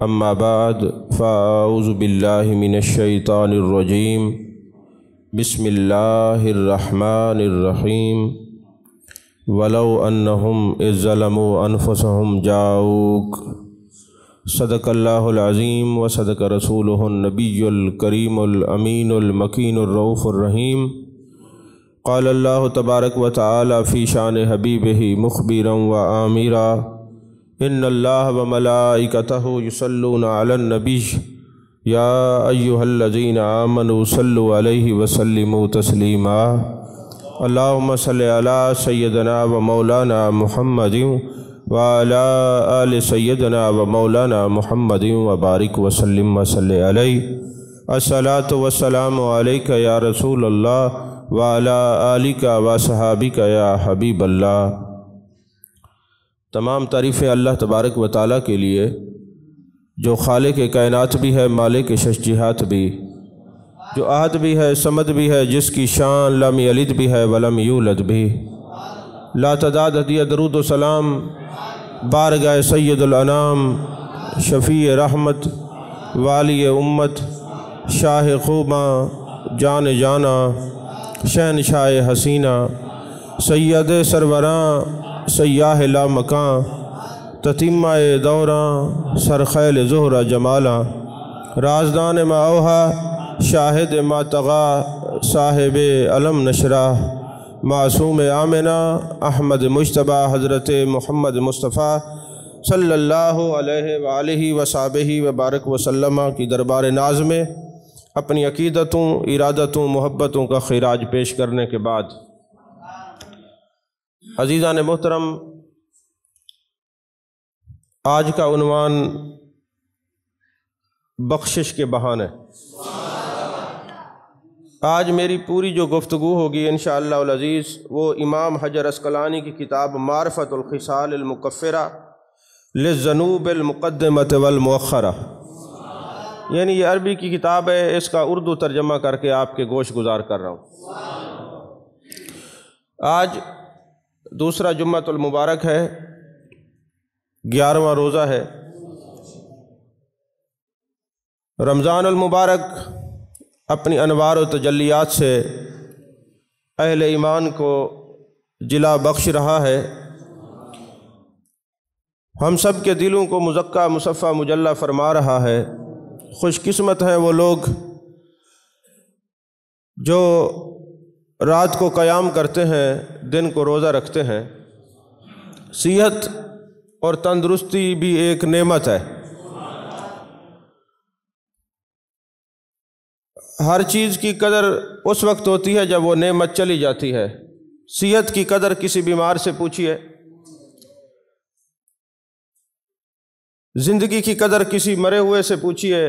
اما بعد فاعوذ باللہ من الشیطان الرجیم بسم اللہ الرحمن الرحیم ولو انہم اذ ظلموا انفسہم جاؤک صدق اللہ العظیم و صدق رسولہ النبی الکریم الامین المکین الرؤوف الرحیم قال اللہ تبارک و تعالی فی شان حبیبہ مخبرا و آمرا ان اللہ و ملائکتہ یصلون علی النبی یا ایہا الذین آمنوا صلوا علیہ وسلموا تسلیما اللہم صلی علی سیدنا و مولانا محمد وعلی آل سیدنا و مولانا محمد وبارک وسلم وصلی علیہ الصلاۃ والسلام علیک یا رسول اللہ وعلی آلک و صحابک یا حبیب اللہ۔ تمام تعریفیں اللہ تبارک و تعالیٰ کے لیے جو خالق کائنات بھی ہے، مالک ششجہات بھی، جو احد بھی ہے، صمد بھی ہے، جس کی شان لم یلد بھی ہے ولم یولد بھی۔ لا تعداد ہدیہ درود و سلام بارگاہ سید الانام، شفیع رحمت، والی امت، شاہ خوباں، جان جانا، شہنشاہ حسینہ، سید سروراں، سیاہ لا مکاں، تتمہ دوراں، سرخیل زہرہ جمالاں، رازدان ما اوہا، شاہد ما طغا، صاحب علم نشرہ، معصوم آمنہ، احمد مجتبیٰ، حضرت محمد مصطفیٰ صلی اللہ علیہ وآلہ وصحبہ وبارک وسلم کی دربار ناز میں اپنی عقیدتوں، ارادتوں، محبتوں کا خراج پیش کرنے کے بعد عزیزان محترم، آج کا عنوان بخشش کے بہانے۔ آج میری پوری جو گفتگو ہوگی انشاءاللہ العزیز وہ امام حجر عسقلانی کی کتاب معرفت الخصال المکفرہ للذنوب المقدمۃ والمؤخرہ، یعنی یہ عربی کی کتاب ہے، اس کا اردو ترجمہ کر کے آپ کے گوش گزار کر رہا ہوں۔ آج دوسرا جمعۃ المبارک ہے، 11واں روزہ ہے رمضان المبارک۔ اپنی انوار و تجلیات سے اہل ایمان کو جلا بخش رہا ہے۔ ہم سب کے دلوں کو مزکہ مصفہ مجلہ فرما رہا ہے۔ خوش قسمت ہیں وہ لوگ جو رات کو قیام کرتے ہیں، دن کو روزہ رکھتے ہیں۔ صحت اور تندرستی بھی ایک نعمت ہے۔ ہر چیز کی قدر اس وقت ہوتی ہے جب وہ نعمت چلی جاتی ہے۔ صحت کی قدر کسی بیمار سے پوچھیے، زندگی کی قدر کسی مرے ہوئے سے پوچھیے،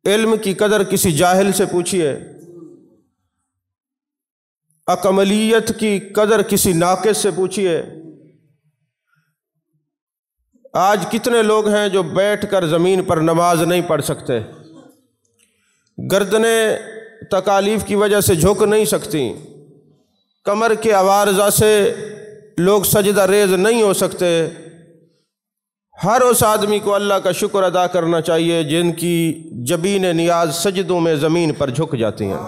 علم کی قدر کسی جاہل سے پوچھیے، اکملیت کی قدر کسی ناقص سے پوچھیے۔ آج کتنے لوگ ہیں جو بیٹھ کر زمین پر نماز نہیں پڑھ سکتے، گردنیں تکالیف کی وجہ سے جھک نہیں سکتی، کمر کے عوارضہ سے لوگ سجدہ ریز نہیں ہو سکتے۔ ہر اس آدمی کو اللہ کا شکر ادا کرنا چاہیے جن کی جبین نیاز سجدوں میں زمین پر جھک جاتی ہیں،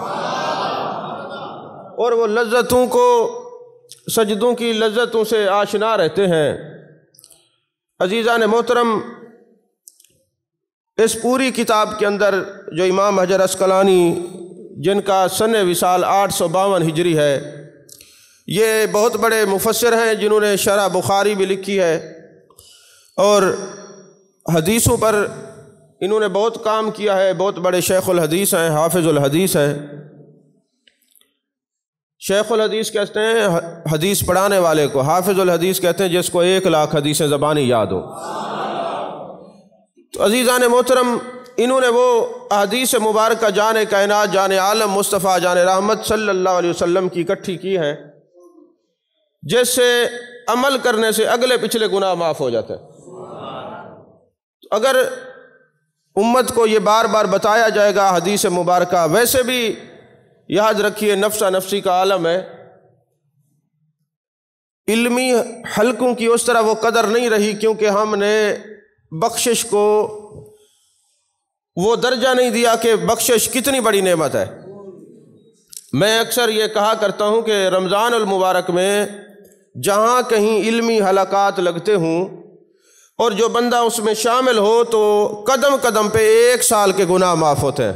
اور وہ لذتوں کو، سجدوں کی لذتوں سے آشنا رہتے ہیں۔ عزیزان محترم، اس پوری کتاب کے اندر جو امام حجر عسقلانی جن کا سن وصال 852 ہجری ہے، یہ بہت بڑے مفسر ہیں جنہوں نے شرح بخاری بھی لکھی ہے، اور حدیثوں پر انہوں نے بہت کام کیا ہے۔ بہت بڑے شیخ الحدیث ہیں، حافظ الحدیث ہیں۔ شیخ الحدیث کہتے ہیں حدیث پڑھانے والے کو، حافظ الحدیث کہتے ہیں جس کو 1,00,000 حدیثیں زبانی یاد ہو۔ تو عزیزان محترم، انہوں نے وہ احادیث مبارکہ جان کائنات، جان عالم مصطفیٰ، جان رحمت صلی اللہ علیہ وسلم کی اکٹھی کی ہیں، جس سے عمل کرنے سے اگلے پچھلے گناہ معاف ہو جاتے ہیں۔ اگر امت کو یہ بار بار بتایا جائے گا حدیث مبارکہ، ویسے بھی یاد رکھیے نفسہ نفسی کا عالم ہے، علمی حلقوں کی اس طرح وہ قدر نہیں رہی، کیونکہ ہم نے بخشش کو وہ درجہ نہیں دیا کہ بخشش کتنی بڑی نعمت ہے۔ میں اکثر یہ کہا کرتا ہوں کہ رمضان المبارک میں جہاں کہیں علمی حلقات لگتے ہوں اور جو بندہ اس میں شامل ہو تو قدم قدم پہ 1 سال کے گناہ معاف ہوتے ہیں،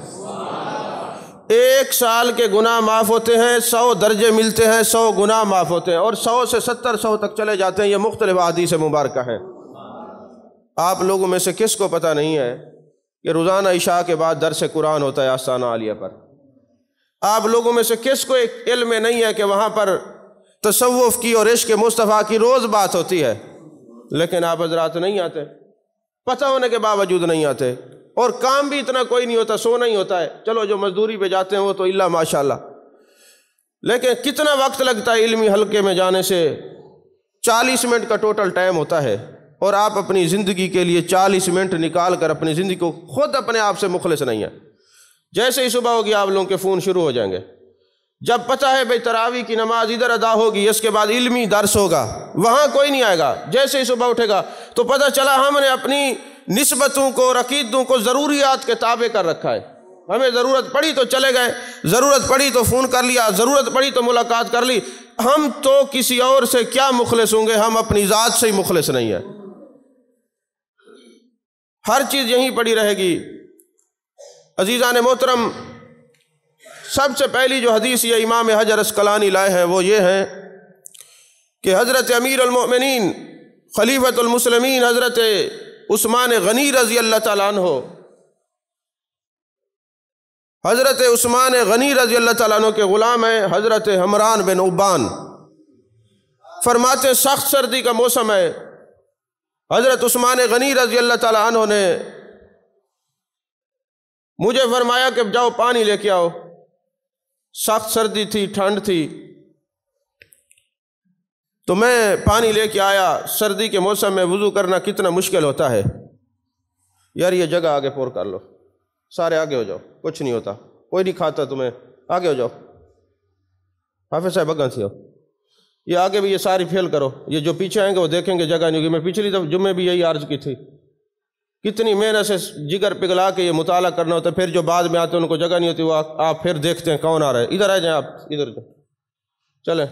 1 سال کے گناہ معاف ہوتے ہیں، 100 درجے ملتے ہیں، 100 گناہ معاف ہوتے ہیں، اور 100 سے 70 100 تک چلے جاتے ہیں۔ یہ مختلف احادیث مبارکہ ہیں۔ آپ لوگوں میں سے کس کو پتہ نہیں ہے کہ روزانہ عشاء کے بعد درس قرآن ہوتا ہے آستانہ عالیہ پر؟ آپ لوگوں میں سے کس کو ایک علم نہیں ہے کہ وہاں پر تصوف کی اور عشق مصطفیٰ کی روز بات ہوتی ہے؟ لیکن آپ حضرات نہیں آتے، پتہ ہونے کے باوجود نہیں آتے، اور کام بھی اتنا کوئی نہیں ہوتا، سونا ہی ہوتا ہے۔ چلو جو مزدوری پہ جاتے ہیں وہ تو اللہ ماشاءاللہ، لیکن کتنا وقت لگتا ہے علمی حلقے میں جانے سے؟ 40 منٹ کا ٹوٹل ٹائم ہوتا ہے، اور آپ اپنی زندگی کے لیے 40 منٹ نکال کر اپنی زندگی کو خود اپنے آپ سے مخلص نہیں ہے۔ جیسے ہی صبح ہوگی آپ لوگوں کے فون شروع ہو جائیں گے، جب پتہ ہے بھئی تراویح کی نماز ادھر ادا ہوگی، اس کے بعد علمی درس ہوگا، وہاں کوئی نہیں آئے گا۔ جیسے ہی صبح اٹھے گا تو پتہ چلا ہم نے اپنی نسبتوں کو، عقیدوں کو ضروریات کے تابع کر رکھا ہے۔ ہمیں ضرورت پڑی تو چلے گئے، ضرورت پڑی تو فون کر لیا، ضرورت پڑی تو ملاقات کر لی۔ ہم تو کسی اور سے کیا مخلص ہوں گے، ہم اپنی ذات سے ہی مخلص نہیں ہیں۔ ہر چیز یہیں پڑی رہے گی۔ عزیزان محترم، سب سے پہلی جو حدیث یہ امام حجر اسقلانی لائے ہیں وہ یہ ہے کہ حضرت امیر المؤمنین خلیفۃ المسلمین حضرت عثمان غنی رضی اللہ تعالیٰ عنہ، حضرت عثمان غنی رضی اللہ تعالیٰ عنہ کے غلام ہیں حضرت حمران بن عبان، فرماتے سخت سردی کا موسم ہے، حضرت عثمان غنی رضی اللہ تعالیٰ عنہ نے مجھے فرمایا کہ جاؤ پانی لے کے آؤ۔ سخت سردی تھی، ٹھنڈ تھی، تو میں پانی لے کے آیا۔ سردی کے موسم میں وضو کرنا کتنا مشکل ہوتا ہے یار، یہ جگہ آگے پور کر لو، سارے آگے ہو جاؤ، کچھ نہیں ہوتا، کوئی نہیں کھاتا تمہیں، آگے ہو جاؤ، حافظ صاحب اگاں سے ہو، یہ آگے بھی یہ ساری پھیل کرو، یہ جو پیچھے آئیں گے وہ دیکھیں گے جگہ نہیں ہوگی۔ میں پچھلی دفعہ جمعے بھی یہی عرض کی تھی، کتنی محنت سے جگر پگھلا کے یہ مطالعہ کرنا ہوتا ہے، پھر جو بعد میں آتے ہیں ان کو جگہ نہیں ہوتی، وہ آپ پھر دیکھتے ہیں کون آ رہا ہے، ادھر آ جائیں، آپ ادھر چلیں،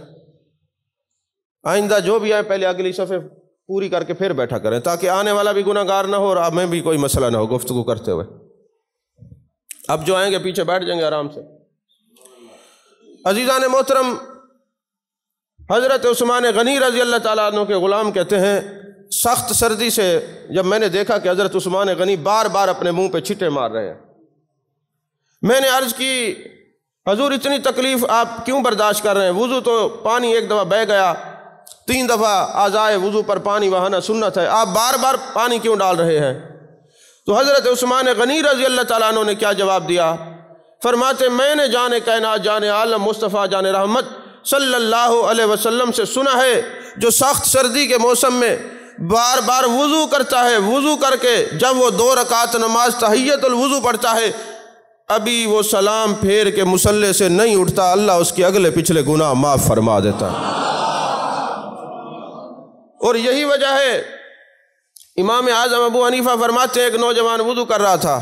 آئندہ جو بھی آئے پہلے اگلی صفحے پوری کر کے پھر بیٹھا کریں، تاکہ آنے والا بھی گناہ گار نہ ہو اور آپ میں بھی کوئی مسئلہ نہ ہو گفتگو کرتے ہوئے۔ اب جو آئیں گے پیچھے بیٹھ جائیں گے آرام سے۔ عزیزان محترم، حضرت عثمان غنی رضی اللہ تعالیٰ عنہ کے غلام کہتے ہیں سخت سردی سے جب میں نے دیکھا کہ حضرت عثمان غنی بار بار اپنے منہ پہ چھٹے مار رہے ہیں، میں نے عرض کی حضور اتنی تکلیف آپ کیوں برداشت کر رہے ہیں؟ وضو تو پانی ایک دفعہ بہہ گیا، 3 دفعہ اعضائے وضو پر پانی بہانا سنت ہے، آپ بار بار پانی کیوں ڈال رہے ہیں؟ تو حضرت عثمان غنی رضی اللہ تعالیٰ عنہ نے کیا جواب دیا؟ فرماتے میں نے جان کائنات، جان عالم مصطفیٰ جان رحمت صلی اللہ علیہ وسلم سے سنا ہے جو سخت سردی کے موسم میں بار بار وضو کرتا ہے، وضو کر کے جب وہ 2 رکعت نماز تحیت الوضو پڑھتا ہے، ابھی وہ سلام پھیر کے مصلی سے نہیں اٹھتا، اللہ اس کے اگلے پچھلے گناہ معاف فرما دیتا ہے۔ اور یہی وجہ ہے امام اعظم ابو حنیفہ فرماتے ہیں ایک نوجوان وضو کر رہا تھا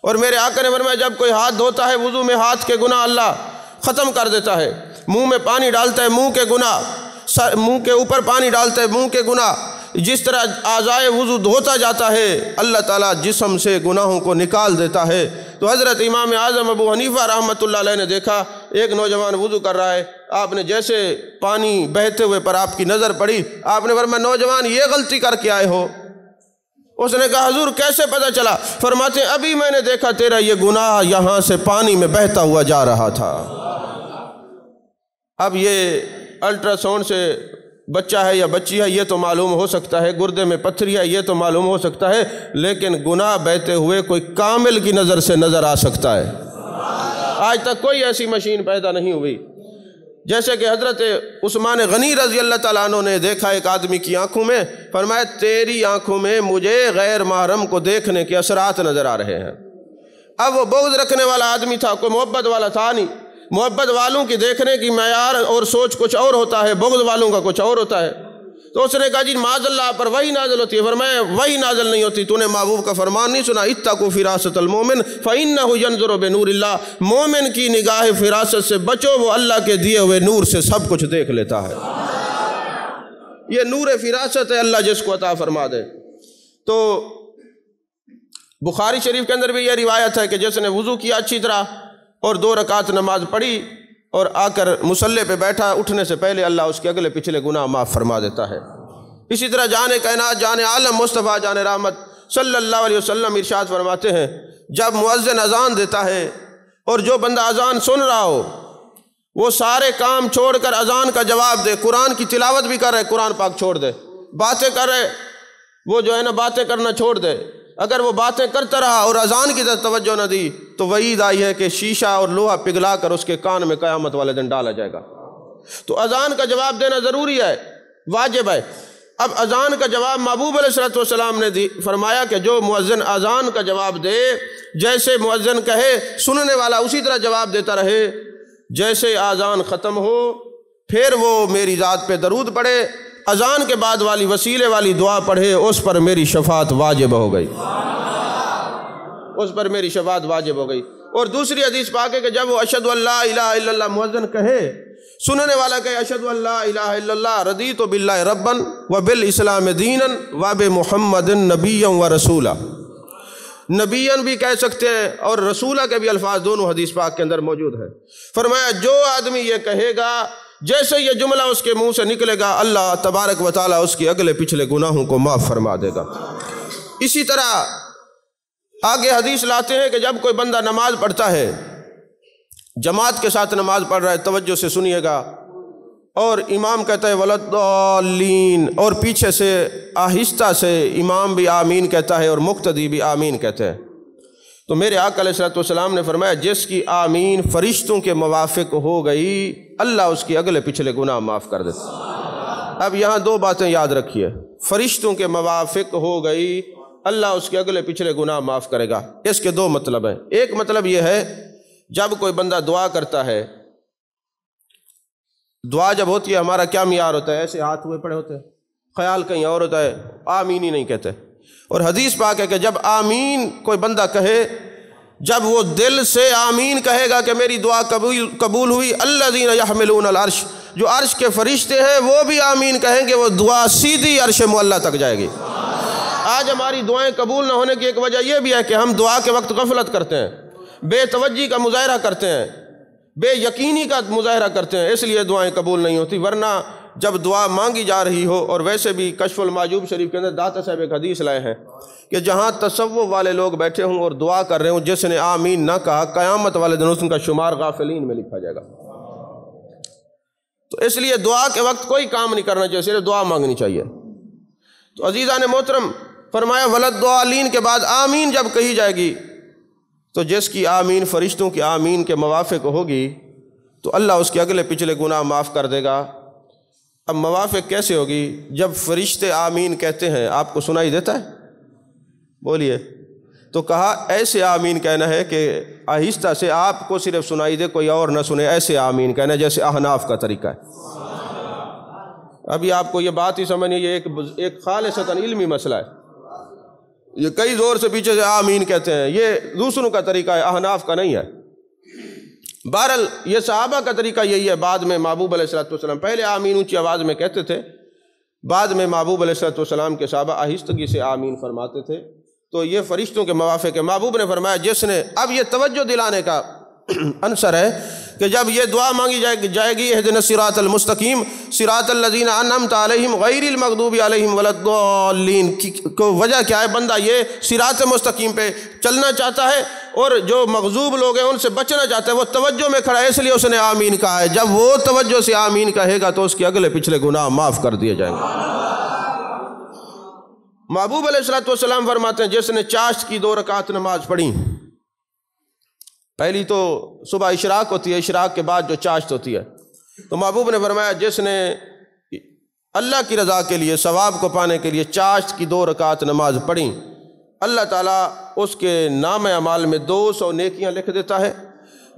اور میرے آقا نے فرمایا جب کوئی ہاتھ دھوتا ہے وضو میں ہاتھ کے گناہ اللہ ختم کر دیتا ہے، منہ میں پانی ڈالتا ہے منہ کے گناہ، منہ کے اوپر پانی ڈالتا ہے منہ کے گناہ، جس طرح اعضائے وضو دھوتا جاتا ہے اللہ تعالیٰ جسم سے گناہوں کو نکال دیتا ہے۔ تو حضرت امام اعظم ابو حنیفہ رحمۃ اللہ علیہ نے دیکھا ایک نوجوان وضو کر رہا ہے، آپ نے جیسے پانی بہتے ہوئے پر آپ کی نظر پڑی، آپ نے فرمایا نوجوان یہ غلطی کر کے آئے ہو؟ اس نے کہا حضور کیسے پتہ چلا؟ فرماتے ابھی میں نے دیکھا تیرا یہ گناہ یہاں سے پانی میں بہتا ہوا جا رہا تھا۔ اب یہ الٹرا ساؤنڈ سے بچہ ہے یا بچی ہے یہ تو معلوم ہو سکتا ہے، گردے میں پتھری ہے یہ تو معلوم ہو سکتا ہے، لیکن گناہ بہتے ہوئے کوئی کامل کی نظر سے نظر آ سکتا ہے۔ آج تک کوئی ایسی مشین پیدا نہیں ہوئی۔ جیسے کہ حضرت عثمان غنی رضی اللہ تعالیٰ عنہ نے دیکھا ایک آدمی کی آنکھوں میں، فرمایا تیری آنکھوں میں مجھے غیر محرم کو دیکھنے کے اثرات نظر آ رہے ہیں۔ اب وہ بغض رکھنے والا آدمی تھا، کوئی محبت والا تھا نہیں۔ محبت والوں کی دیکھنے کی معیار اور سوچ کچھ اور ہوتا ہے، بغض والوں کا کچھ اور ہوتا ہے۔ تو اس نے کہا جی معاذ اللہ پر وحی نازل ہوتی ہے؟ فرمایا وحی نازل نہیں ہوتی، تو نے محبوب کا فرمان نہیں سنا، اتقوا فراست المومن فإنہ ینظر بنور اللہ، مومن کی نگاہ فراست سے بچو، وہ اللہ کے دیے ہوئے نور سے سب کچھ دیکھ لیتا ہے۔ یہ نور فراست ہے، اللہ جس کو عطا فرما دے۔ تو بخاری شریف کے اندر بھی یہ روایت ہے کہ جس نے وضو کیا اچھی طرح اور 2 رکعت نماز پڑھی اور آ کر مصلی پہ بیٹھا، اٹھنے سے پہلے اللہ اس کے اگلے پچھلے گناہ معاف فرما دیتا ہے۔ اسی طرح جان کائنات، جان عالم مصطفیٰ جان رحمت صلی اللہ علیہ وسلم ارشاد فرماتے ہیں، جب مؤذن اذان دیتا ہے اور جو بندہ اذان سن رہا ہو وہ سارے کام چھوڑ کر اذان کا جواب دے، قرآن کی تلاوت بھی کر رہے قرآن پاک چھوڑ دے، باتیں کر رہے وہ جو ہے نا باتیں کرنا چھوڑ دے، اگر وہ باتیں کرتا رہا اور اذان کی طرف توجہ نہ دی تو وعید آئی ہے کہ شیشہ اور لوہا پگھلا کر اس کے کان میں قیامت والے دن ڈالا جائے گا۔ تو اذان کا جواب دینا ضروری ہے، واجب ہے۔ اب اذان کا جواب محبوب علیہ السلام نے فرمایا کہ جو مؤذن اذان کا جواب دے، جیسے مؤذن کہے سننے والا اسی طرح جواب دیتا رہے، جیسے اذان ختم ہو پھر وہ میری ذات پہ درود پڑھے، اذان کے بعد والی وسیلے والی دعا پڑھے، اس پر میری شفاعت واجب ہو گئی، اس پر میری شفاعت واجب ہو گئی۔ اور دوسری حدیث پاک ہے کہ جب وہ اشہد ان لا الہ الا اللہ مؤذن کہے، سننے والا کہے اشہد ان لا الہ الا اللہ رضیت باللہ ربا وبالاسلام دینا وبمحمد نبیا ورسولا، نبیاً بھی کہہ سکتے ہیں اور رسولہ کے بھی الفاظ دونوں حدیث پاک کے اندر موجود ہیں۔ فرمایا جو آدمی یہ کہے گا، جیسے یہ جملہ اس کے منہ سے نکلے گا، اللہ تبارک و تعالیٰ اس کے اگلے پچھلے گناہوں کو معاف فرما دے گا۔ اسی طرح آگے حدیث لاتے ہیں کہ جب کوئی بندہ نماز پڑھتا ہے، جماعت کے ساتھ نماز پڑھ رہا ہے، توجہ سے سنیے گا، اور امام کہتا ہے ولضالین، اور پیچھے سے آہستہ سے امام بھی آمین کہتا ہے اور مقتدی بھی آمین کہتے ہیں، تو میرے آقا علیہ السلام نے فرمایا جس کی آمین فرشتوں کے موافق ہو گئی، اللہ اس کی اگلے پچھلے گناہ معاف کر دیتا۔ اب یہاں 2 باتیں یاد رکھیے، فرشتوں کے موافق ہو گئی، اللہ اس کے اگلے پچھلے گناہ معاف کرے گا۔ اس کے 2 مطلب ہیں۔ ایک مطلب یہ ہے جب کوئی بندہ دعا کرتا ہے، دعا جب ہوتی ہے ہمارا کیا معیار ہوتا ہے؟ ایسے ہاتھ ہوئے پڑے ہوتے ہیں، خیال کہیں اور ہوتا ہے، آمین ہی نہیں کہتے۔ اور حدیث پاک ہے کہ جب آمین کوئی بندہ کہے، جب وہ دل سے آمین کہے گا کہ میری دعا قبول ہوئی، الذین یحملون العرش، جو عرش کے فرشتے ہیں وہ بھی آمین کہیں گے، وہ دعا سیدھی عرش معلیٰ تک جائے گی۔ آج ہماری دعائیں قبول نہ ہونے کی ایک وجہ یہ بھی ہے کہ ہم دعا کے وقت غفلت کرتے ہیں، بے توجہی کا مظاہرہ کرتے ہیں، بے یقینی کا مظاہرہ کرتے ہیں، اس لیے دعائیں قبول نہیں ہوتی۔ ورنہ جب دعا مانگی جا رہی ہو، اور ویسے بھی کشف المعجوب شریف کے اندر داتا صاحب ایک حدیث لائے ہیں کہ جہاں تصوف والے لوگ بیٹھے ہوں اور دعا کر رہے ہوں، جس نے آمین نہ کہا، قیامت والے دن اس کا شمار غافلین میں لکھا جائے گا۔ تو اس لیے دعا کے وقت کوئی کام نہیں کرنا چاہیے، صرف دعا مانگنی چاہیے۔ تو عزیزان محترم، فرمایا ولضالین کے بعد آمین جب کہی جائے گی تو جس کی آمین فرشتوں کی آمین کے موافق ہوگی تو اللہ اس کے اگلے پچھلے گناہ معاف کر دے گا۔ اب موافق کیسے ہوگی؟ جب فرشتے آمین کہتے ہیں آپ کو سنائی دیتا ہے؟ بولیے۔ تو کہا ایسے آمین کہنا ہے کہ آہستہ سے آپ کو صرف سنائی دے، کوئی اور نہ سنے، ایسے آمین کہنا ہے جیسے احناف کا طریقہ ہے۔ ابھی آپ کو یہ بات ہی سمجھنی، یہ ایک خالصتاً علمی مسئلہ ہے، یہ کئی زور سے پیچھے سے آمین کہتے ہیں، یہ دوسروں کا طریقہ ہے، احناف کا نہیں ہے۔ بہرحال یہ صحابہ کا طریقہ یہی ہے۔ بعد میں محبوب علیہ السلام پہلے آمین اونچی آواز میں کہتے تھے، بعد میں محبوب علیہ السلام کے صحابہ آہستگی سے آمین فرماتے تھے، تو یہ فرشتوں کے موافق ہے۔ محبوب نے فرمایا جس نے، اب یہ توجہ دلانے کا عنصر ہے کہ جب یہ دعا مانگی جائے گی اہدنا الصراط المستقیم صراط الذین انعمت علیہم غیر المغضوب علیہم ولا الضالین، کو وجہ کیا ہے؟ بندہ یہ صراط مستقیم پہ چلنا چاہتا ہے اور جو مغضوب لوگ ہیں ان سے بچنا چاہتا ہے، وہ توجہ میں کھڑا ہے، اس لیے اس نے آمین کہا ہے۔ جب وہ توجہ سے آمین کہے گا تو اس کے اگلے پچھلے گناہ معاف کر دیے جائیں گے۔ محبوب علیہ السلام فرماتے ہیں جس نے چاشت کی 2 رکعت نماز پڑھی، پہلی تو صبح اشراق ہوتی ہے، اشراق کے بعد جو چاشت ہوتی ہے، تو محبوب نے فرمایا جس نے اللہ کی رضا کے لیے، ثواب کو پانے کے لیے چاشت کی 2 رکعت نماز پڑھی، اللہ تعالیٰ اس کے نام اعمال میں 200 نیکیاں لکھ دیتا ہے،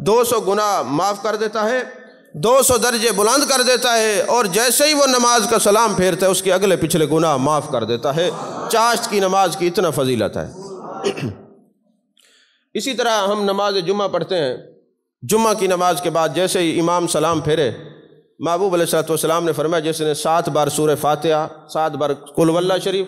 200 گناہ معاف کر دیتا ہے، 200 درجے بلند کر دیتا ہے، اور جیسے ہی وہ نماز کا سلام پھیرتا ہے اس کے اگلے پچھلے گناہ معاف کر دیتا ہے۔ چاشت کی نماز کی اتنا فضیلت ہے۔ اسی طرح ہم نماز جمعہ پڑھتے ہیں، جمعہ کی نماز کے بعد جیسے ہی امام سلام پھیرے، محبوب علیہ السلام نے فرمایا جس نے 7 بار سورہ فاتحہ، 7 بار قل واللہ شریف،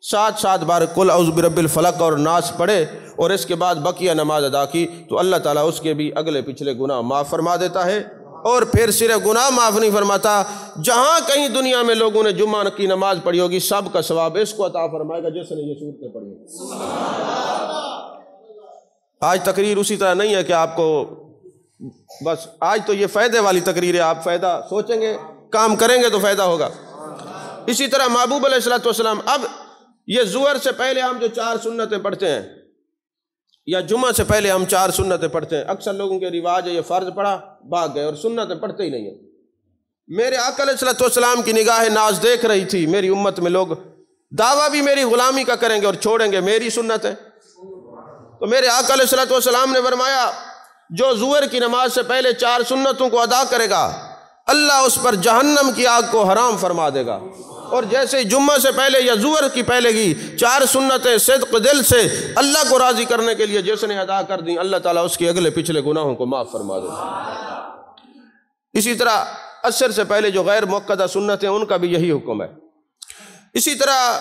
7 بار قل اعوذ برب الفلق اور ناس پڑھے اور اس کے بعد بقیہ نماز ادا کی، تو اللہ تعالیٰ اس کے بھی اگلے پچھلے گناہ معاف فرما دیتا ہے۔ اور پھر صرف گناہ معاف نہیں فرماتا، جہاں کہیں دنیا میں لوگوں نے جمعہ کی نماز پڑھی ہوگی سب کا ثواب اس کو عطا فرمائے گا جس نے یہ صورتیں پڑھی ہیں۔ آج تقریر اسی طرح نہیں ہے کہ آپ کو بس آج تو یہ فائدے والی تقریر ہے، آپ فائدہ سوچیں گے، کام کریں گے تو فائدہ ہوگا۔ اسی طرح محبوب علیہ السلام، اب یہ ظہر سے پہلے ہم جو 4 سنتیں پڑھتے ہیں یا جمعہ سے پہلے ہم 4 سنتیں پڑھتے ہیں، اکثر لوگوں کے رواج ہے یہ فرض پڑھا بھاگ گئے اور سنتیں پڑھتے ہی نہیں ہیں۔ میرے آقا علیہ السلام کی نگاہ ناز دیکھ رہی تھی میری امت میں لوگ دعویٰ بھی میری غلامی کا کریں گے اور چھوڑیں گے میری سنتیں، تو میرے آقا علیہ السلام نے فرمایا جو ظہر کی نماز سے پہلے 4 سنتوں کو ادا کرے گا اللہ اس پر جہنم کی آگ کو حرام فرما دے گا، اور جیسے جمعہ سے پہلے یا ظہر کی پہلے کی 4 سنتیں صدق دل سے اللہ کو راضی کرنے کے لیے جس نے ادا کر دیں اللہ تعالیٰ اس کے اگلے پچھلے گناہوں کو معاف فرما دے گا۔ اسی طرح عصر سے پہلے جو غیر مؤکدہ سنتیں ان کا بھی یہی حکم ہے۔ اسی طرح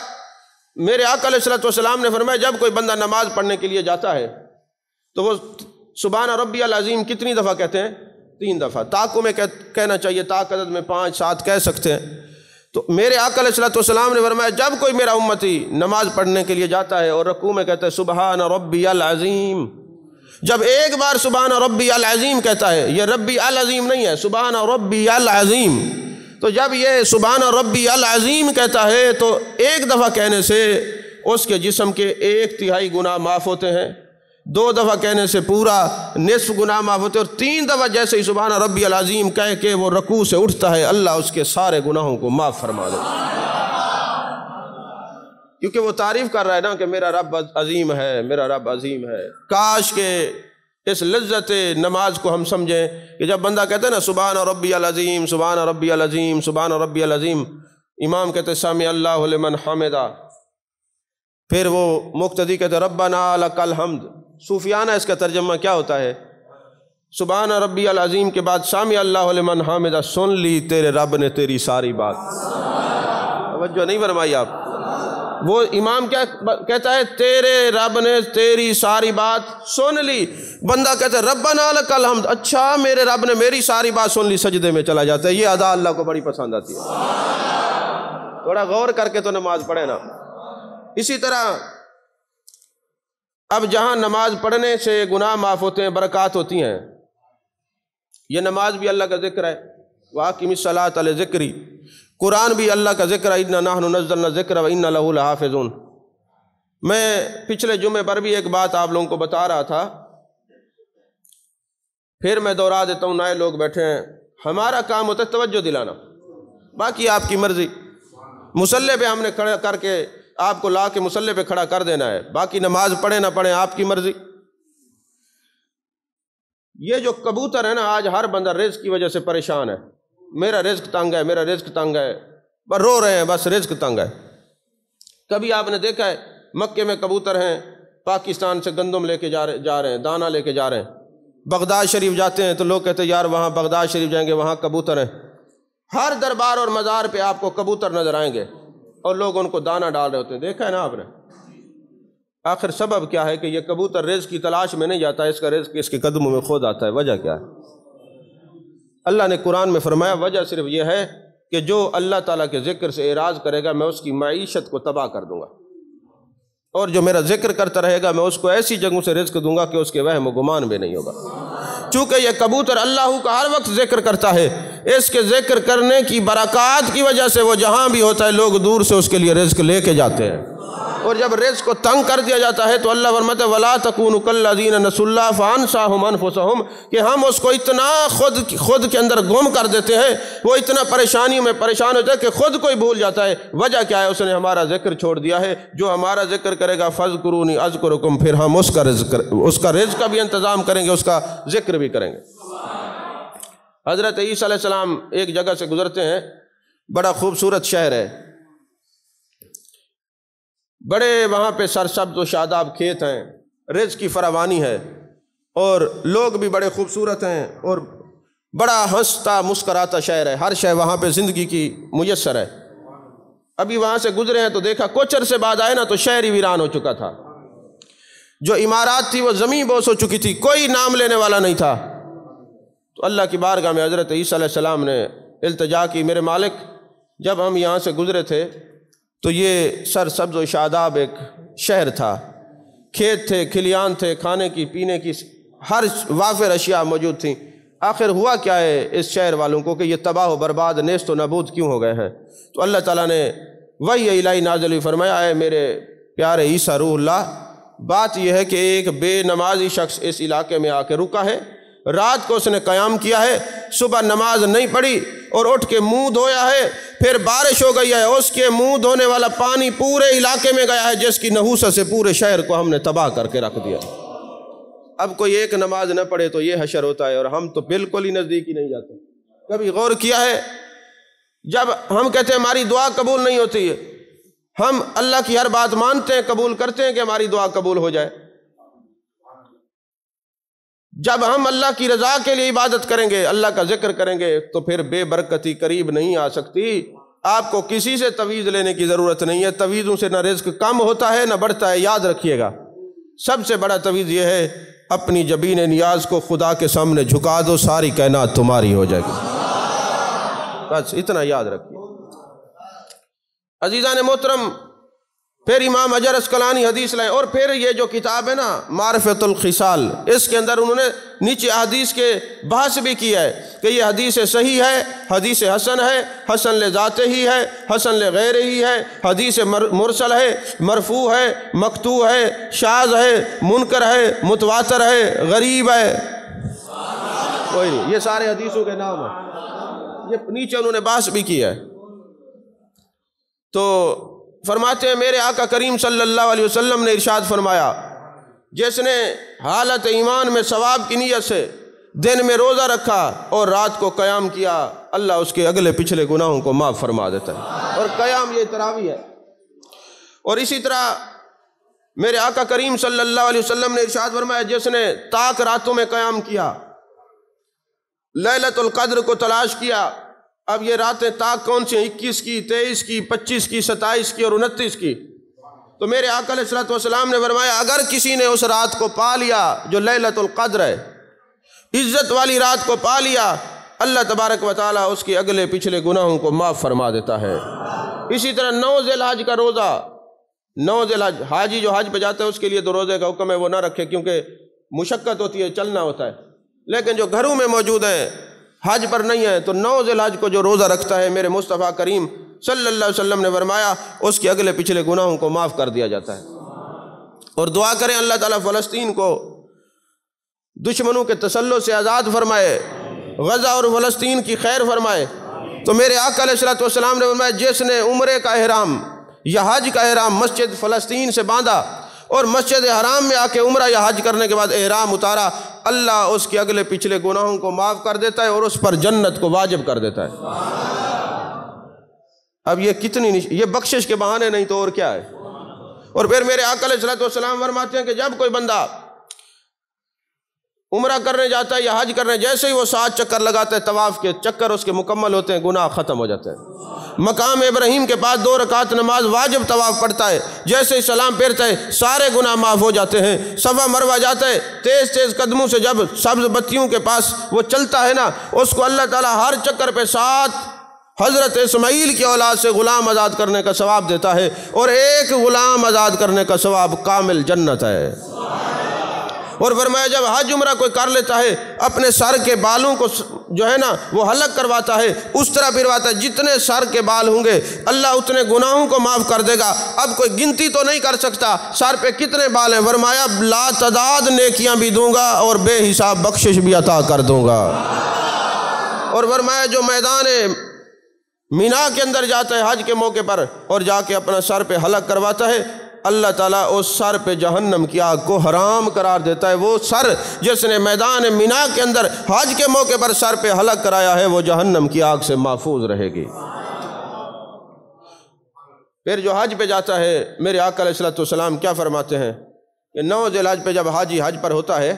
میرے آقا علیہ السلام نے فرمایا جب کوئی بندہ نماز پڑھنے کے لیے جاتا ہے تو وہ سبحان ربی العظیم کتنی دفعہ کہتے ہیں؟ 3 دفعہ، تاکوں میں کہنا چاہیے، تاک عدد میں 5 7 کہہ سکتے ہیں۔ تو میرے آقا علیہ السلام نے فرمایا جب کوئی میرا امتی نماز پڑھنے کے لیے جاتا ہے اور رکوع میں کہتا ہے سبحان ربی العظیم، جب ایک بار سبحان ربی العظیم کہتا ہے، یہ ربی العظیم نہیں ہے، سبحان ربی العظیم، تو جب یہ سبحان ربی العظیم کہتا ہے تو ایک دفعہ کہنے سے اس کے جسم کے 1/3 گناہ معاف ہوتے ہیں، 2 دفعہ کہنے سے پورا نصف گناہ معاف ہوتے ہیں، اور 3 دفعہ جیسے ہی سبحان ربی العظیم کہہ کے وہ رکوع سے اٹھتا ہے اللہ اس کے سارے گناہوں کو معاف فرما دے، کیونکہ وہ تعریف کر رہا ہے نا کہ میرا رب عظیم ہے، میرا رب عظیم ہے۔ کاش کہ اس لذت نماز کو ہم سمجھیں کہ جب بندہ کہتا ہے نا سبحان ربی العظیم، سبحان ربی العظیم، سبحان ربی العظیم، امام کہتے ہیں سمع اللہ لمن حمدہ، پھر وہ مقتدی کہتے ہیں ربنا لک الحمد۔ صوفیانہ اس کا ترجمہ کیا ہوتا ہے؟ سبحان ربی العظیم کے بعد سمع اللہ لمن حمدہ، سن لی تیرے رب نے تیری ساری بات۔ توجہ نہیں فرمائی آپ؟ وہ امام کیا کہتا ہے؟ تیرے رب نے تیری ساری بات سن لی۔ بندہ کہتا ہے ربنا لک الحمد، اچھا میرے رب نے میری ساری بات سن لی، سجدے میں چلا جاتا ہے۔ یہ ادا اللہ کو بڑی پسند آتی ہے، تھوڑا غور کر کے تو نماز پڑھے نا۔ اسی طرح اب جہاں نماز پڑھنے سے گناہ معاف ہوتے ہیں، برکات ہوتی ہیں، یہ نماز بھی اللہ کا ذکر ہے، وَأَقِمِ الصَّلَاةَ لِذِكْرِي، قرآن بھی اللہ کا ذکر ہے، اِنَّا نَحْنُ نَزَّلْنَا الذِّكْرَ وَإِنَّا لَهُ لَحَافِظُونَ۔ میں پچھلے جمعے پر بھی ایک بات آپ لوگوں کو بتا رہا تھا، پھر میں دوہرا دیتا ہوں، نئے لوگ بیٹھے ہیں، ہمارا کام ہوتا ہے توجہ دلانا، باقی آپ کی مرضی، مصلی پہ ہم نے کھڑا کر کے آپ کو لا کے مصلی پہ کھڑا کر دینا ہے، باقی نماز پڑھیں نہ پڑھیں آپ کی مرضی۔ یہ جو کبوتر ہے نا، آج ہر بندہ رزق کی وجہ سے پریشان ہے، میرا رزق تنگ ہے، میرا رزق تنگ ہے، بس رو رہے ہیں، بس رزق تنگ ہے۔ کبھی آپ نے دیکھا ہے مکے میں کبوتر ہیں، پاکستان سے گندم لے کے جا رہے ہیں، دانہ لے کے جا رہے ہیں، بغداد شریف جاتے ہیں تو لوگ کہتے ہیں یار وہاں بغداد شریف جائیں گے وہاں کبوتر ہیں، ہر دربار اور مزار پہ آپ کو کبوتر نظر آئیں گے اور لوگ ان کو دانہ ڈال رہے ہوتے ہیں، دیکھا ہے نا آپ نے؟ آخر سبب کیا ہے کہ یہ کبوتر رزق کی تلاش میں نہیں جاتا، اس کا رزق اس کے قدموں میں خود آتا ہے۔ وجہ کیا ہے؟ اللہ نے قرآن میں فرمایا وجہ صرف یہ ہے کہ جو اللہ تعالیٰ کے ذکر سے اعراض کرے گا میں اس کی معیشت کو تباہ کر دوں گا، اور جو میرا ذکر کرتا رہے گا میں اس کو ایسی جگہوں سے رزق دوں گا کہ اس کے وہم و گمان بھی نہیں ہوگا۔ چونکہ یہ کبوتر اللہ کا ہر وقت ذکر کرتا ہے، اس کے ذکر کرنے کی برکات کی وجہ سے وہ جہاں بھی ہوتا ہے لوگ دور سے اس کے لیے رزق لے کے جاتے ہیں، اور جب رزق کو تنگ کر دیا جاتا ہے تو اللہ فرماتا ہے وَلَا تَكُونُوا كَالَّذِينَ نَسُوا اللَّهَ فَأَنسَاهُمْ أَنفُسَهُمْ، کہ ہم اس کو اتنا خود کے اندر گم کر دیتے ہیں، وہ اتنا پریشانیوں میں پریشان ہوتا ہے کہ خود کوئی بھول جاتا ہے۔ وجہ کیا ہے؟ اس نے ہمارا ذکر چھوڑ دیا ہے۔ جو ہمارا ذکر کرے گا فَاذْكُرُونِي أَذْكُرُكُمْ، پھر ہم اس کا رزق کا بھی انتظام کریں گے، اس کا ذکر بھی کریں گے۔ حضرت عیسیٰ علیہ السلام ایک جگہ سے گزرتے ہیں، بڑا خوبصورت شہر ہے، بڑے وہاں پہ سرسبز و شاداب کھیت ہیں، رزق کی فراوانی ہے، اور لوگ بھی بڑے خوبصورت ہیں، اور بڑا ہنستا مسکراتا شہر ہے، ہر شے وہاں پہ زندگی کی میسر ہے۔ ابھی وہاں سے گزرے ہیں تو دیکھا کچھ عرصے بعد آئے نا تو شہر ہی ویران ہو چکا تھا، جو عمارات تھی وہ زمین بوس ہو چکی تھی، کوئی نام لینے والا نہیں تھا۔ تو اللہ کی بارگاہ میں حضرت عیسیٰ علیہ السلام نے التجا کی، میرے مالک جب ہم یہاں سے گزرے تھے تو یہ سرسبز و شاداب ایک شہر تھا، کھیت تھے، کھلیان تھے، کھانے کی پینے کی ہر وافر اشیاء موجود تھیں، آخر ہوا کیا ہے اس شہر والوں کو کہ یہ تباہ و برباد نیست و نابود کیوں ہو گئے ہیں؟ تو اللہ تعالیٰ نے وحی الہی نازل ہوئی، فرمایا اے میرے پیارے عیسیٰ روح اللہ، بات یہ ہے کہ ایک بے نمازی شخص اس علاقے میں آ کے رکا ہے، رات کو اس نے قیام کیا ہے، صبح نماز نہیں پڑھی اور اٹھ کے منہ دھویا ہے، پھر بارش ہو گئی ہے، اس کے منہ دھونے والا پانی پورے علاقے میں گیا ہے، جس کی نحوست سے پورے شہر کو ہم نے تباہ کر کے رکھ دیا۔ اب کوئی ایک نماز نہ پڑھے تو یہ حشر ہوتا ہے، اور ہم تو بالکل ہی نزدیک ہی نہیں جاتے۔ کبھی غور کیا ہے جب ہم کہتے ہیں ہماری دعا قبول نہیں ہوتی ہے، ہم اللہ کی ہر بات مانتے ہیں، قبول کرتے ہیں کہ ہماری دعا قبول ہو جائے، جب ہم اللہ کی رضا کے لیے عبادت کریں گے، اللہ کا ذکر کریں گے، تو پھر بے برکتی قریب نہیں آ سکتی۔ آپ کو کسی سے تویز لینے کی ضرورت نہیں ہے، تویزوں سے نہ رزق کم ہوتا ہے نہ بڑھتا ہے، یاد رکھیے گا۔ سب سے بڑا تویز یہ ہے اپنی جبین نیاز کو خدا کے سامنے جھکا دو، ساری کائنات تمہاری ہو جائے گی، بس اتنا یاد رکھیے۔ عزیزان محترم، پھر امام حجر عسقلانی حدیث لائے، اور پھر یہ جو کتاب ہے نا معرفت الخصال، اس کے اندر انہوں نے نیچے حدیث کے بحث بھی کیا ہے کہ یہ حدیث صحیح ہے، حدیث حسن ہے، حسن لذاتہ ہی ہے، حسن لغیر ہی ہے، حدیث مرسل ہے، مرفوع ہے، مقطوع ہے، شاذ ہے، منکر ہے، متواتر ہے، غریب ہے، کوئی نہیں، یہ سارے حدیثوں کے نام ہیں، یہ نیچے انہوں نے بحث بھی کیا ہے۔ تو فرماتے ہیں میرے آقا کریم صلی اللہ علیہ وسلم نے ارشاد فرمایا، جس نے حالت ایمان میں ثواب کی نیت سے دن میں روزہ رکھا اور رات کو قیام کیا، اللہ اس کے اگلے پچھلے گناہوں کو معاف فرما دیتا ہے، اور قیام یہ تراویح ہے۔ اور اسی طرح میرے آقا کریم صلی اللہ علیہ وسلم نے ارشاد فرمایا، جس نے طاق راتوں میں قیام کیا، لیلۃ القدر کو تلاش کیا، اب یہ راتیں طاق کون سی ہیں؟ 21 کی، 23 کی، 25 کی، 27 کی اور 29 کی۔ تو میرے آقا علیہ الصلوۃ والسلام نے فرمایا اگر کسی نے اس رات کو پا لیا جو لیلۃ القدر ہے، عزت والی رات کو پا لیا، اللہ تبارک و تعالیٰ اس کے اگلے پچھلے گناہوں کو معاف فرما دیتا ہے۔ اسی طرح 9 ذی الحج کا روزہ، 9 ذی الحج، حاجی جو حج پہ جاتا ہے اس کے لیے تو روزے کا حکم ہے وہ نہ رکھے، کیونکہ مشقت ہوتی ہے، چلنا ہوتا ہے، لیکن جو گھروں میں موجود ہیں حج پر نہیں ہے تو 9 ذی الحج کو جو روزہ رکھتا ہے، میرے مصطفیٰ کریم صلی اللہ علیہ وسلم نے فرمایا اس کے اگلے پچھلے گناہوں کو معاف کر دیا جاتا ہے۔ اور دعا کریں اللہ تعالیٰ فلسطین کو دشمنوں کے تسلط سے آزاد فرمائے، غزہ اور فلسطین کی خیر فرمائے۔ تو میرے آقا علیہ الصلوۃ والسلام نے فرمایا جس نے عمرے کا احرام یا حج کا احرام مسجد فلسطین سے باندھا اور مسجد حرام میں آ کے عمرہ یا حج کرنے کے بعد احرام اتارا، اللہ اس کے اگلے پچھلے گناہوں کو معاف کر دیتا ہے اور اس پر جنت کو واجب کر دیتا ہے۔ اب یہ کتنی یہ بخشش کے بہانے نہیں تو اور کیا ہے۔ اور پھر میرے آقا علیہ الصلوۃ والسلام فرماتے ہیں کہ جب کوئی بندہ عمرہ کرنے جاتا ہے یا حج کرنے، جیسے ہی وہ 7 چکر لگاتا ہے، طواف کے چکر اس کے مکمل ہوتے ہیں، گناہ ختم ہو جاتے ہیں۔ مقام ابراہیم کے پاس 2 رکعت نماز واجب طواف پڑھتا ہے، جیسے ہی سلام پھیرتا ہے سارے گناہ معاف ہو جاتے ہیں۔ صفا مروہ جاتا ہے، تیز تیز قدموں سے جب سبز بتیوں کے پاس وہ چلتا ہے نا، اس کو اللہ تعالیٰ ہر چکر پہ 7 حضرت اسماعیل کی اولاد سے غلام آزاد کرنے کا ثواب دیتا ہے، اور ایک غلام آزاد کرنے کا ثواب کامل جنت ہے۔ اور فرمایا جب حج عمرہ کوئی کر لیتا ہے، اپنے سر کے بالوں کو جو ہے نا وہ حلق کرواتا ہے، اس طرح پھرواتا ہے، جتنے سر کے بال ہوں گے اللہ اتنے گناہوں کو معاف کر دے گا۔ اب کوئی گنتی تو نہیں کر سکتا سر پہ کتنے بال ہیں، فرمایا لا تعداد نیکیاں بھی دوں گا اور بے حساب بخشش بھی عطا کر دوں گا۔ اور فرمایا جو میدان مینا کے اندر جاتا ہے حج کے موقع پر اور جا کے اپنا سر پہ حلق کرواتا ہے، اللہ تعالیٰ اس سر پہ جہنم کی آگ کو حرام قرار دیتا ہے۔ وہ سر جس نے میدان مینا کے اندر حج کے موقع پر سر پہ حلق کرایا ہے وہ جہنم کی آگ سے محفوظ رہے گی۔ پھر جو حج پہ جاتا ہے میرے آقا علیہ الصلوۃ والسلام کیا فرماتے ہیں کہ 9 ذی الحج پہ جب حاجی حج پر ہوتا ہے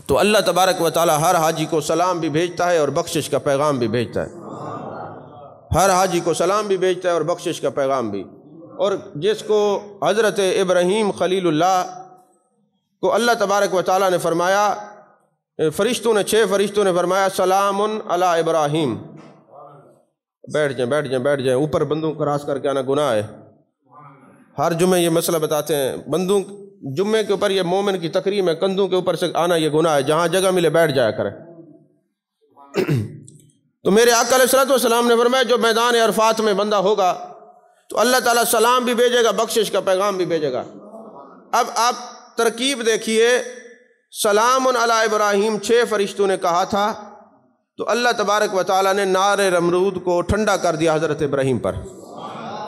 تو اللہ تبارک و تعالیٰ ہر حاجی کو سلام بھی بھیجتا ہے اور بخشش کا پیغام بھی بھیجتا ہے۔ ہر حاجی کو سلام بھی بھیجتا ہے اور بخشش کا پیغام بھی۔ اور جس کو حضرت ابراہیم خلیل اللہ کو اللہ تبارک و تعالیٰ نے فرمایا، فرشتوں نے 6 فرشتوں نے فرمایا سلام علی ابراہیم، بیٹھ جائیں، اوپر بندوق کراس کر کے آنا گناہ ہے۔ ہر جمعے یہ مسئلہ بتاتے ہیں، بندوق جمعے کے اوپر یہ مومن کی تقریم ہے، کندھوں کے اوپر سے آنا یہ گناہ ہے، جہاں جگہ ملے بیٹھ جایا کرے۔ تو میرے آقا علیہ الصلوۃ والسلام نے فرمایا جو میدان عرفات میں بندہ ہوگا تو اللہ تعالیٰ سلام بھی بھیجے گا، بخشش کا پیغام بھی بھیجے گا۔ اب آپ ترکیب دیکھیے، سلام علی ابراہیم 6 فرشتوں نے کہا تھا تو اللہ تبارک و تعالیٰ نے نار نمرود کو ٹھنڈا کر دیا حضرت ابراہیم پر،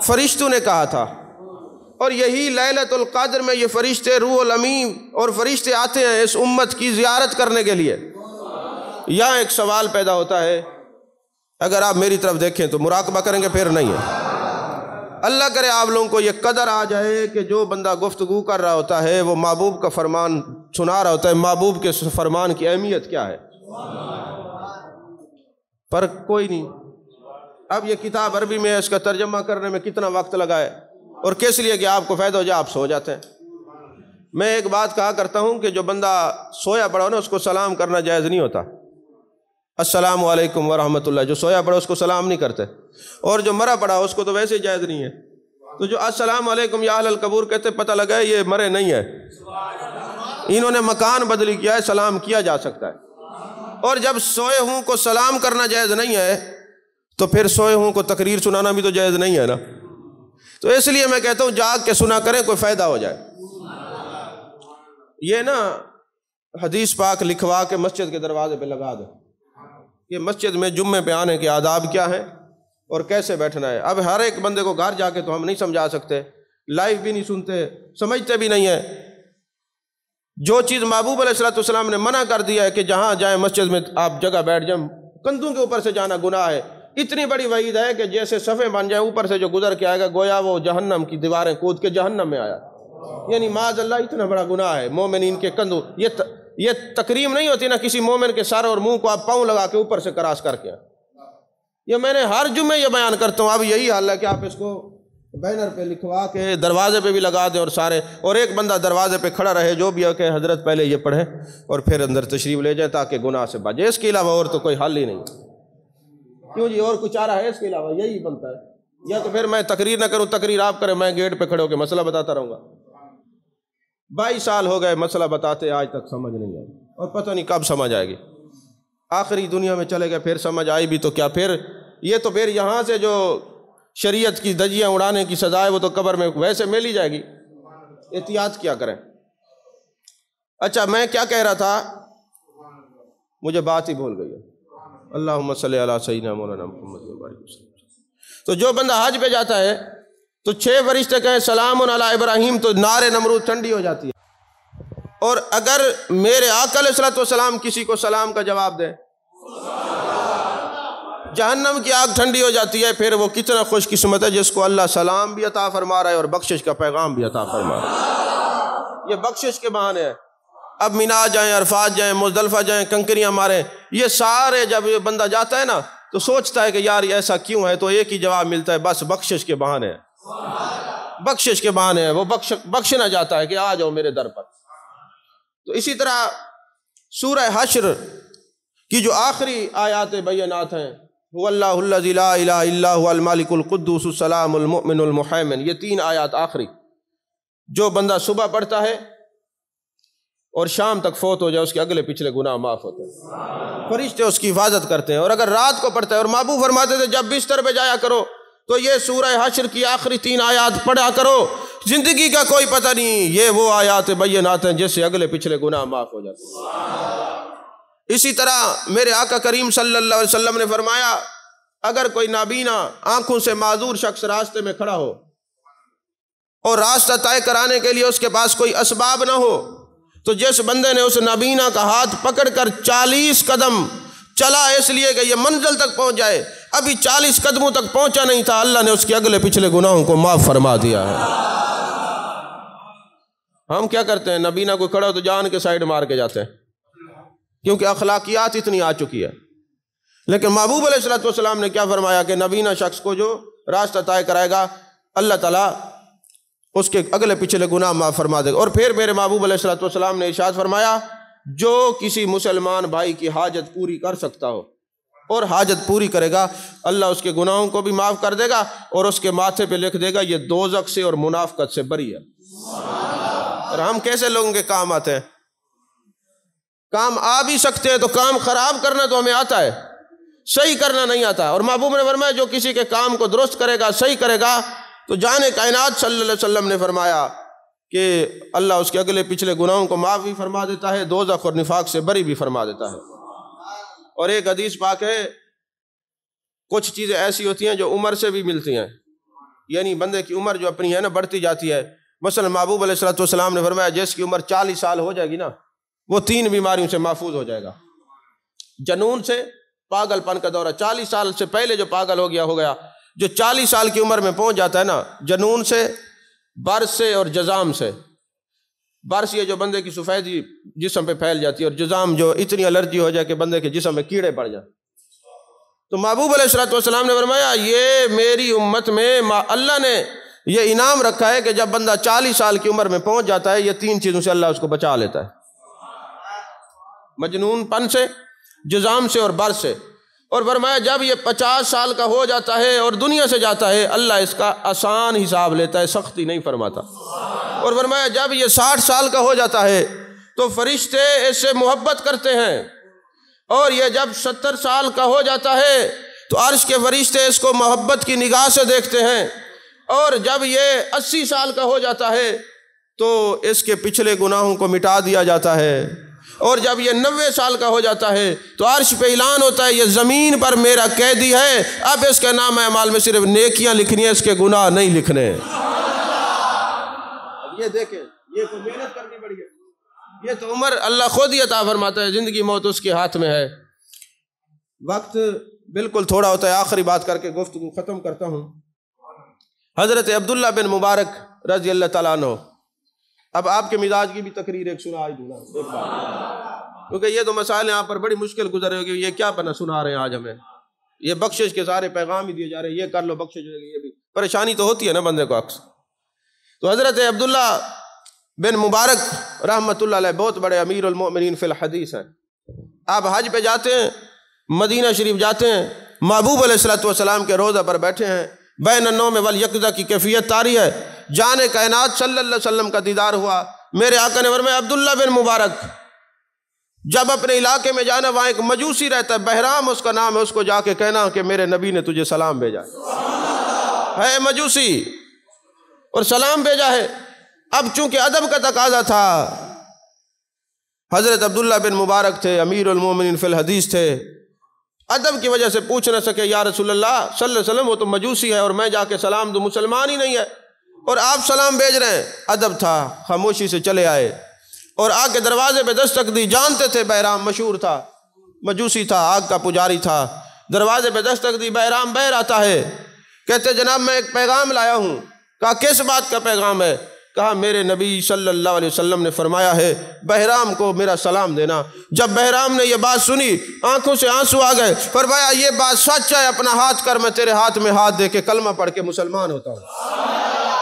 فرشتوں نے کہا تھا۔ اور یہی لیلۃ القدر میں یہ فرشتے روح الامین اور فرشتے آتے ہیں اس امت کی زیارت کرنے کے لیے۔ یہاں ایک سوال پیدا ہوتا ہے، اگر آپ میری طرف دیکھیں تو مراقبہ کریں گے پھر نہیں ہے، اللہ کرے آپ لوگوں کو یہ قدر آ جائے کہ جو بندہ گفتگو کر رہا ہوتا ہے وہ محبوب کا فرمان سنا رہا ہوتا ہے، محبوب کے فرمان کی اہمیت کیا ہے، فرق کوئی نہیں۔ اب یہ کتاب عربی میں ہے، اس کا ترجمہ کرنے میں کتنا وقت لگا ہے اور کس لیے کہ آپ کو فائدہ ہو جائے، آپ سو جاتے ہیں۔ میں ایک بات کہا کرتا ہوں کہ جو بندہ سویا پڑا ہو نا اس کو سلام کرنا جائز نہیں ہوتا، السلام علیکم ورحمۃ اللہ، جو سویا پڑا اس کو سلام نہیں کرتے، اور جو مرا پڑا اس کو تو ویسے جائز نہیں ہے۔ تو جو السلام علیکم یا اہل القبور کہتے پتہ لگا ہے یہ مرے نہیں ہے، انہوں نے مکان بدلی کیا ہے، سلام کیا جا سکتا ہے۔ اور جب سوئے ہوں کو سلام کرنا جائز نہیں ہے تو پھر سوئے ہوں کو تقریر سنانا بھی تو جائز نہیں ہے نا۔ تو اس لیے میں کہتا ہوں جاگ کے سنا کریں، کوئی فائدہ ہو جائے۔ یہ نا حدیث پاک لکھوا کے مسجد کے دروازے پہ لگا دیں کہ مسجد میں جمعے پہ آنے کے آداب کیا ہیں اور کیسے بیٹھنا ہے۔ اب ہر ایک بندے کو گھر جا کے تو ہم نہیں سمجھا سکتے، لائیو بھی نہیں سنتے، سمجھتے بھی نہیں ہیں۔ جو چیز محبوب علیہ الصلوۃ والسلام نے منع کر دیا ہے کہ جہاں جائیں مسجد میں آپ جگہ بیٹھ جائیں، کندھوں کے اوپر سے جانا گناہ ہے، اتنی بڑی وعید ہے کہ جیسے صفیں بن جائیں اوپر سے جو گزر کے آئے گا گویا وہ جہنم کی دیواریں کود کے جہنم میں آیا، یعنی معاذ اللہ اتنا بڑا گناہ ہے۔ مومنین کے کندھوں، یہ تکریم نہیں ہوتی نا کسی مومن کے سر اور منہ کو آپ پاؤں لگا کے اوپر سے کراس کر کے، یہ میں نے ہر جمعے یہ بیان کرتا ہوں۔ اب یہی حال ہے کہ آپ اس کو بینر پہ لکھوا کے دروازے پہ بھی لگا دیں اور ایک بندہ دروازے پہ کھڑا رہے جو بھی ہے کہ حضرت پہلے یہ پڑھیں اور پھر اندر تشریف لے جائیں تاکہ گناہ سے بچے۔ اس کے علاوہ اور تو کوئی حل ہی نہیں، کیوں جی اور کچھ چارہ ہے اس کے علاوہ؟ یہی بنتا ہے، یا تو پھر میں تقریر نہ کروں، تقریر آپ کریں، میں گیٹ پہ کھڑے ہو کے مسئلہ بتاتا رہوں گا۔ 22 سال ہو گئے مسئلہ بتاتے، آج تک سمجھ نہیں آئی اور پتہ نہیں کب سمجھ آئے گی۔ آخری دنیا میں چلے گئے، پھر سمجھ آئی بھی تو کیا، پھر یہ تو پھر یہاں سے جو شریعت کی دجیاں اڑانے کی سزا ہے وہ تو قبر میں ویسے مل ہی جائے گی، احتیاط کیا کریں۔ اچھا میں کیا کہہ رہا تھا، مجھے بات ہی بھول گئی ہے۔ اللہم صلی علی سیدنا مولانا محمد وبارک وسلم۔ تو جو بندہ حج پہ جاتا ہے تو 6 فرشتے کہیں سلام علی ابراہیم تو نار نمرود ٹھنڈی ہو جاتی ہے۔ اور اگر میرے آقا علیہ الصلوۃ والسلام کسی کو سلام کا جواب دیں جہنم کی آگ ٹھنڈی ہو جاتی ہے۔ پھر وہ کتنا خوش قسمت ہے جس کو اللہ سلام بھی عطا فرما رہا ہے اور بخشش کا پیغام بھی عطا فرما رہا ہے۔ یہ بخشش کے بہانے ہیں۔ اب مینا جائیں، عرفات جائیں، مزدلفہ جائیں، کنکریاں ماریں، یہ سارے جب یہ بندہ جاتا ہے نا تو سوچتا ہے کہ یار ایسا کیوں ہے، تو ایک ہی جواب ملتا ہے، بس بخشش کے بہانے ہیں، بخشش کے بہانے ہیں، وہ بخشنا چاہتا ہے کہ آ جاؤ میرے در پر۔ تو اسی طرح سورہ حشر کی جو آخری آیات بینات ہیں، هو اللہ الذی لا الہ الا هو المالک القدوس السلام المؤمن المہیمن، یہ 3 آیات آخری جو بندہ صبح پڑھتا ہے اور شام تک فوت ہو جائے اس کے اگلے پچھلے گناہ معاف ہوتے ہیں، فرشتے اس کی حفاظت کرتے ہیں۔ اور اگر رات کو پڑھتا ہے، اور محبوب فرماتے تھے جب بستر پہ جایا کرو تو یہ سورہ حشر کی آخری 3 آیات پڑھا کرو، زندگی کا کوئی پتہ نہیں، یہ وہ آیات بینات ہیں جس سے اگلے پچھلے گناہ معاف ہو جاتے ہیں۔ اسی طرح میرے آقا کریم صلی اللہ علیہ وسلم نے فرمایا اگر کوئی نابینا آنکھوں سے معذور شخص راستے میں کھڑا ہو اور راستہ طے کرانے کے لیے اس کے پاس کوئی اسباب نہ ہو، تو جس بندے نے اس نابینا کا ہاتھ پکڑ کر 40 قدم چلا اس لیے کہ یہ منزل تک پہنچ جائے، ابھی 40 قدموں تک پہنچا نہیں تھا، اللہ نے اس کے اگلے پچھلے گناہوں کو معاف فرما دیا ہے۔ ہم کیا کرتے ہیں؟ نابینا کو کھڑا ہو تو جان کے سائیڈ مار کے جاتے ہیں، کیونکہ اخلاقیات اتنی آ چکی ہے۔ لیکن محبوب علیہ السلام نے کیا فرمایا کہ نابینا شخص کو جو راستہ طے کرائے گا اللہ تعالیٰ اس کے اگلے پچھلے گناہ معاف فرما دے گا۔ اور پھر میرے محبوب علیہ السلام نے ارشاد فرمایا جو کسی مسلمان بھائی کی حاجت پوری کر سکتا ہو اور حاجت پوری کرے گا، اللہ اس کے گناہوں کو بھی معاف کر دے گا اور اس کے ماتھے پہ لکھ دے گا یہ دوزخ سے اور منافقت سے بری ہے۔ اور ہم کیسے لوگوں کے کام آتے ہیں؟ کام آ بھی سکتے ہیں تو کام خراب کرنا تو ہمیں آتا ہے، صحیح کرنا نہیں آتا۔ اور محبوب نے فرمایا جو کسی کے کام کو درست کرے گا، صحیح کرے گا، تو جان کائنات صلی اللہ علیہ وسلم نے فرمایا کہ اللہ اس کے اگلے پچھلے گناہوں کو معاف بھی فرما دیتا ہے، دوزخ اور نفاق سے بری بھی فرما دیتا ہے۔ اور ایک حدیث پاک ہے کچھ چیزیں ایسی ہوتی ہیں جو عمر سے بھی ملتی ہیں، یعنی بندے کی عمر جو اپنی ہے نا بڑھتی جاتی ہے۔ مثلا محبوب علیہ السلام نے فرمایا جس کی عمر 40 سال ہو جائے گی نا وہ 3 بیماریوں سے محفوظ ہو جائے گا۔ جنون سے، پاگل پن کا دورہ، 40 سال سے پہلے جو پاگل ہو گیا، جو 40 سال کی عمر میں پہنچ جاتا ہے نا، جنون سے، برس سے اور جزام سے۔ برس یہ جو بندے کی سفیدی جسم پہ پھیل جاتی ہے، اور جزام جو اتنی الرجی ہو جائے کہ بندے کے جسم میں کیڑے پڑ جائیں۔ تو محبوب علیہ السلام نے فرمایا یہ میری امت میں اللہ نے یہ انعام رکھا ہے کہ جب بندہ 40 سال کی عمر میں پہنچ جاتا ہے یہ 3 چیزوں سے اللہ اس کو بچا لیتا ہے، مجنون پن سے، جزام سے اور برس سے۔ اور فرمایا جب یہ 50 سال کا ہو جاتا ہے اور دنیا سے جاتا ہے اللہ اس کا آسان حساب لیتا ہے، سختی نہیں فرماتا۔ اور فرمایا جب یہ 60 سال کا ہو جاتا ہے تو فرشتے اس سے محبت کرتے ہیں، اور یہ جب 70 سال کا ہو جاتا ہے تو عرش کے فرشتے اس کو محبت کی نگاہ سے دیکھتے ہیں، اور جب یہ 80 سال کا ہو جاتا ہے تو اس کے پچھلے گناہوں کو مٹا دیا جاتا ہے، اور جب یہ 90 سال کا ہو جاتا ہے تو عرش پہ اعلان ہوتا ہے یہ زمین پر میرا قیدی ہے، اب اس کے نام اعمال میں صرف نیکیاں لکھنی ہیں، اس کے گناہ نہیں لکھنے۔ یہ دیکھیں یہ تو محنت کرنی پڑی ہے، یہ تو عمر اللہ خود ہی عطا فرماتا ہے، زندگی موت اس کے ہاتھ میں ہے۔ وقت بالکل تھوڑا ہوتا ہے، آخری بات کر کے گفتگو ختم کرتا ہوں۔ حضرت عبداللہ بن مبارک رضی اللہ تعالیٰ عنہ، اب آپ کے مزاج کی بھی تقریر ایک سنا دوں نا ایک بار، کیونکہ یہ تو مسائل یہاں پر بڑی مشکل گزرے ہوگی، یہ کیا بنا سنا رہے ہیں آج ہمیں، یہ بخشش کے سارے پیغام ہی دیے جا رہے ہیں، یہ کر لو بخشش ہو گی، یہ بھی پریشانی تو ہوتی ہے نا بندے کو اکثر۔ تو حضرت عبداللہ بن مبارک رحمۃ اللہ علیہ بہت بڑے امیر المؤمنین فی الحدیث ہیں۔ آپ حج پہ جاتے ہیں، مدینہ شریف جاتے ہیں، محبوب علیہ السلام کے روضہ پر بیٹھے ہیں، بین النوم والیقظہ کی کیفیت طاری ہے، جان کائنات صلی اللہ علیہ وسلم کا دیدار ہوا۔ میرے آقا نے فرمایا عبداللہ بن مبارک جب اپنے علاقے میں جانا، وہاں ایک مجوسی رہتا ہے، بہرام اس کا نام ہے، اس کو جا کے کہنا کہ میرے نبی نے تجھے سلام بھیجا ہے، مجوسی اور سلام بھیجا ہے۔ اب چونکہ ادب کا تقاضا تھا، حضرت عبداللہ بن مبارک تھے، امیر المومنین فی الحدیث تھے، ادب کی وجہ سے پوچھ نہ سکے یا رسول اللہ صلی اللہ علیہ وسلم وہ تو مجوسی ہے اور میں جا کے سلام دوں، مسلمان ہی نہیں ہے اور آپ سلام بھیج رہے ہیں۔ ادب تھا، خاموشی سے چلے آئے اور آگ کے دروازے پہ دستک دی۔ جانتے تھے بہرام مشہور تھا، مجوسی تھا، آگ کا پجاری تھا، دروازے پہ دستک دی، بہرام بہر آتا ہے، کہتے جناب میں ایک پیغام لایا ہوں۔ کہا کس بات کا پیغام ہے؟ کہا میرے نبی صلی اللہ علیہ وسلم نے فرمایا ہے بہرام کو میرا سلام دینا۔ جب بہرام نے یہ بات سنی آنکھوں سے آنسو آ گئے، فرمایا یہ بات سچ ہے، اپنا ہاتھ کر میں تیرے ہاتھ میں ہاتھ دے کے کلمہ پڑھ کے مسلمان ہوتا ہوں۔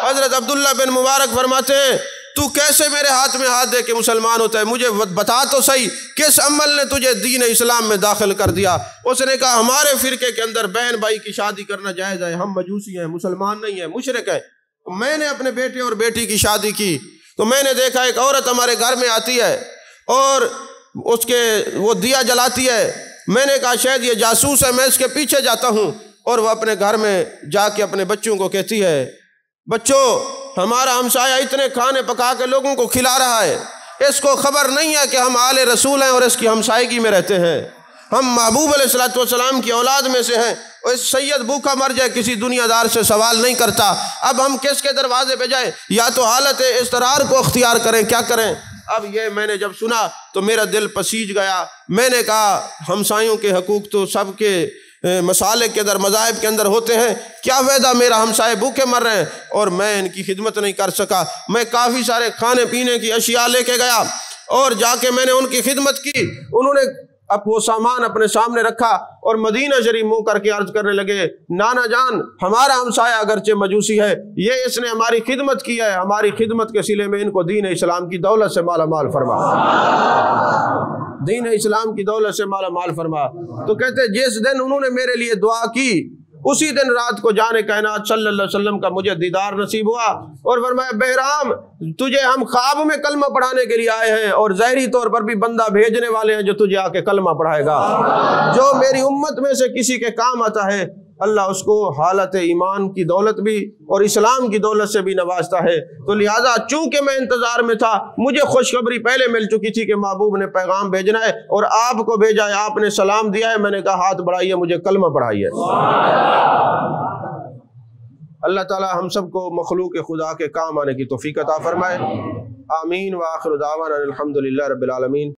حضرت عبداللہ بن مبارک فرماتے ہیں تو کیسے میرے ہاتھ میں ہاتھ دے کے مسلمان ہوتا ہے؟ مجھے بتا تو صحیح کس عمل نے تجھے دین اسلام میں داخل کر دیا؟ اس نے کہا ہمارے فرقے کے اندر بہن بھائی کی شادی کرنا جائز ہے، ہم مجوسی ہیں، مسلمان نہیں ہیں، مشرک ہیں۔ میں نے اپنے بیٹے اور بیٹی کی شادی کی تو میں نے دیکھا ایک عورت ہمارے گھر میں آتی ہے اور اس کے وہ دیا جلاتی ہے، میں نے کہا شاید یہ جاسوس ہے، میں اس کے پیچھے جاتا ہوں اور وہ اپنے گھر میں جا کے اپنے بچوں کو کہتی ہے بچوں ہمارا ہمسایہ اتنے کھانے پکا کے لوگوں کو کھلا رہا ہے، اس کو خبر نہیں ہے کہ ہم آل رسول ہیں اور اس کی ہمسائیگی میں رہتے ہیں، ہم محبوب علیہ السلام کی اولاد میں سے ہیں اور سید بھوکا مر جائے کسی دنیا دار سے سوال نہیں کرتا، اب ہم کس کے دروازے پہ جائیں؟ یا تو حالت اضطرار کو اختیار کریں، کیا کریں؟ اب یہ میں نے جب سنا تو میرا دل پسیج گیا۔ میں نے کہا ہمسایوں کے حقوق تو سب کے مسالک کے اندر، مذاہب کے اندر ہوتے ہیں، کیا فائدہ میرا ہمسائے بھوکے مر رہے ہیں اور میں ان کی خدمت نہیں کر سکا۔ میں کافی سارے کھانے پینے کی اشیاء لے کے گیا اور جا کے میں نے ان کی خدمت کی۔ انہوں نے اب وہ سامان اپنے سامنے رکھا اور مدینہ شریف منہ کر کے عرض کرنے لگے، نانا جان ہمارا ہمسایہ اگرچہ مجوسی ہے، یہ اس نے ہماری خدمت کی ہے، ہماری خدمت کے صلے میں ان کو دین اسلام کی دولت سے مالا مال فرما، دین اسلام کی دولت سے مالا مال فرما۔ تو کہتے جس دن انہوں نے میرے لیے دعا کی اسی دن رات کو جان کائنات صلی اللہ علیہ وسلم کا مجھے دیدار نصیب ہوا اور فرمایا بہرام تجھے ہم خواب میں کلمہ پڑھانے کے لیے آئے ہیں اور ظاہری طور پر بھی بندہ بھیجنے والے ہیں جو تجھے آ کے کلمہ پڑھائے گا۔ جو میری امت میں سے کسی کے کام آتا ہے اللہ اس کو حالت ایمان کی دولت بھی اور اسلام کی دولت سے بھی نوازتا ہے۔ تو لہٰذا چونکہ میں انتظار میں تھا، مجھے خوشخبری پہلے مل چکی تھی کہ محبوب نے پیغام بھیجنا ہے اور آپ کو بھیجا ہے، آپ نے سلام دیا ہے، میں نے کہا ہاتھ بڑھائیے مجھے کلمہ پڑھائیے۔ اللہ تعالی ہم سب کو مخلوق خدا کے کام آنے کی توفیق عطا فرمائے، آمین۔ وآخر دعوانا الحمدللہ رب العالمین۔